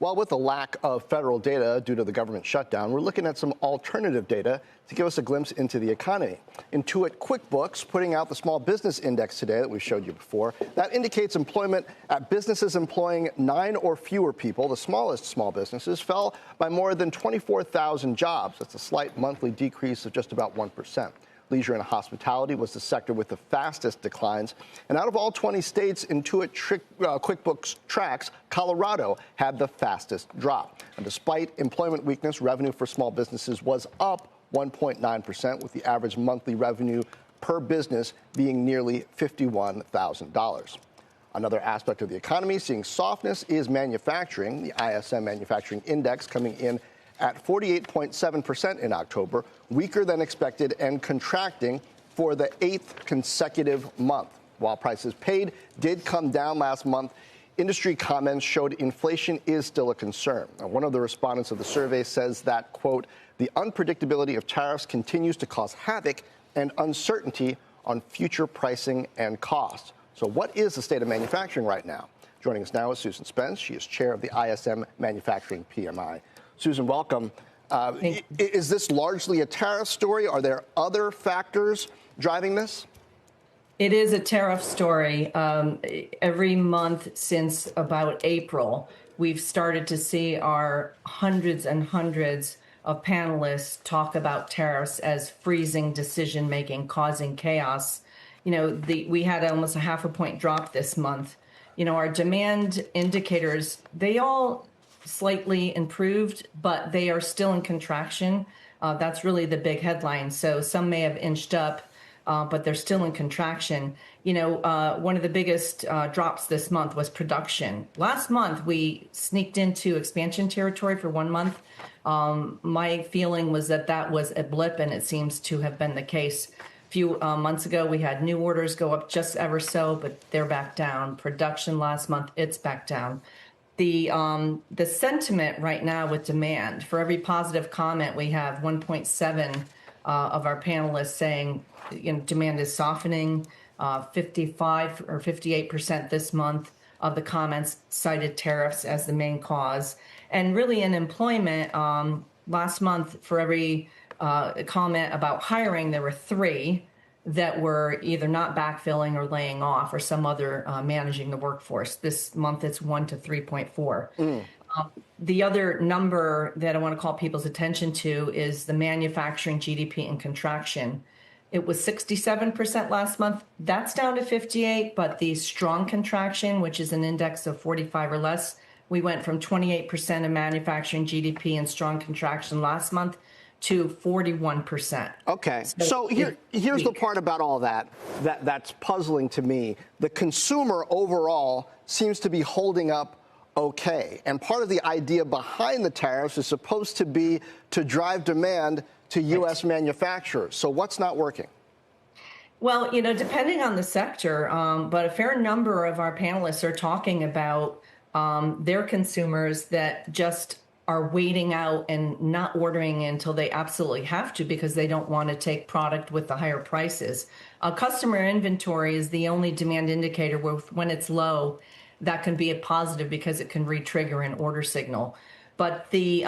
Well, with the lack of federal data due to the government shutdown, we're looking at some alternative data to give us a glimpse into the economy. Intuit QuickBooks putting out the Small Business Index today that we showed you before. That indicates employment at businesses employing 9 or fewer people. The smallest small businesses fell by more than 24,000 jobs. That's a slight monthly decrease of just about 1%. Leisure and hospitality was the sector with the fastest declines. And out of all 20 states Intuit QuickBooks tracks, Colorado had the fastest drop. And despite employment weakness, revenue for small businesses was up 1.9%, with the average monthly revenue per business being nearly $51,000. Another aspect of the economy seeing softness is manufacturing. The ISM Manufacturing Index coming in at 48.7% in October, weaker than expected and contracting for the 8th consecutive month. While prices paid did come down last month, industry comments showed inflation is still a concern. Now, one of the respondents of the survey says that, quote, the unpredictability of tariffs continues to cause havoc and uncertainty on future pricing and costs. So what is the state of manufacturing right now? Joining us now is Susan Spence. She is chair of the ISM Manufacturing PMI. Susan, welcome. Is this largely a tariff story? Are there other factors driving this? It is a tariff story. Every month since about April, we've started to see our hundreds and hundreds of panelists talk about tariffs as freezing decision-making, causing chaos. You know, we had almost a half a point drop this month. You know, our demand indicators, they all slightly improved, but they are still in contraction. That's really the big headline. So some may have inched up, but they're still in contraction. You know, one of the biggest drops this month was production. Last month, we sneaked into expansion territory for 1 month. My feeling was that that was a blip, and it seems to have been the case. A few months ago, we had new orders go up just ever so, but they're back down. Production last month, it's back down. The sentiment right now with demand, for every positive comment, we have 1.7 of our panelists saying, you know, demand is softening. 55 or 58% this month of the comments cited tariffs as the main cause. And really in employment, last month, for every comment about hiring, there were 3 that were either not backfilling or laying off or some other managing the workforce. This month, it's 1 to 3.4. The other number that I want to call people's attention to is the manufacturing GDP in contraction. It was 67% last month. That's down to 58, but the strong contraction, which is an index of 45 or less, we went from 28% of manufacturing GDP in strong contraction last month to 41%. Okay, so here's the part about all that's puzzling to me. The consumer overall seems to be holding up okay. And part of the idea behind the tariffs is supposed to be to drive demand to U.S. manufacturers. So what's not working? Well, you know, depending on the sector, but a fair number of our panelists are talking about their consumers that just are waiting out and not ordering until they absolutely have to because they don't want to take product with the higher prices. Customer inventory is the only demand indicator where when it's low, that can be a positive because it can re-trigger an order signal. But the,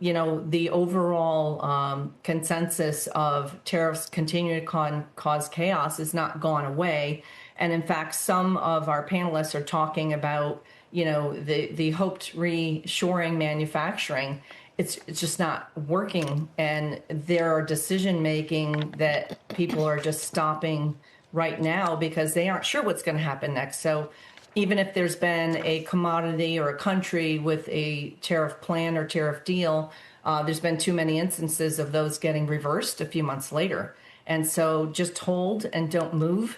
you know, the overall consensus of tariffs continue to cause chaos is not gone away. And in fact, some of our panelists are talking about, you know, the hoped reshoring manufacturing. It's just not working. And there are decision making that people are just stopping right now because they aren't sure what's going to happen next. So even if there's been a commodity or a country with a tariff plan or tariff deal, there's been too many instances of those getting reversed a few months later. And so just hold and don't move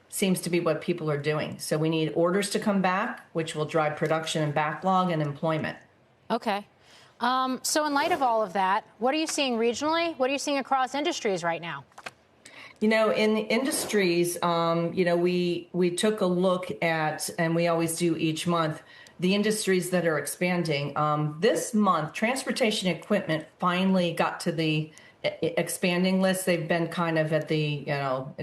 seems to be what people are doing. So we need orders to come back, which will drive production and backlog and employment. Okay. So in light of all of that, what are you seeing regionally? What are you seeing across industries right now? You know, in the industries, you know, we took a look at, and we always do each month, the industries that are expanding. This month, transportation equipment finally got to the expanding list. They've been kind of at the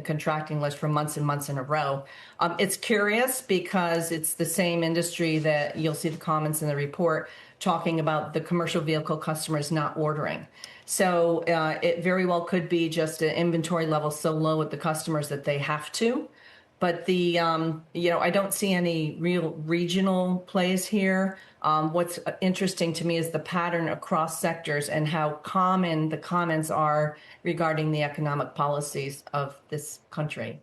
contracting list for months and months in a row. It's curious because it's the same industry that you'll see the comments in the report talking about the commercial vehicle customers not ordering. So it very well could be just an inventory level so low with the customers that they have to. But I don't see any real regional plays here. What's interesting to me is the pattern across sectors and how common the comments are regarding the economic policies of this country.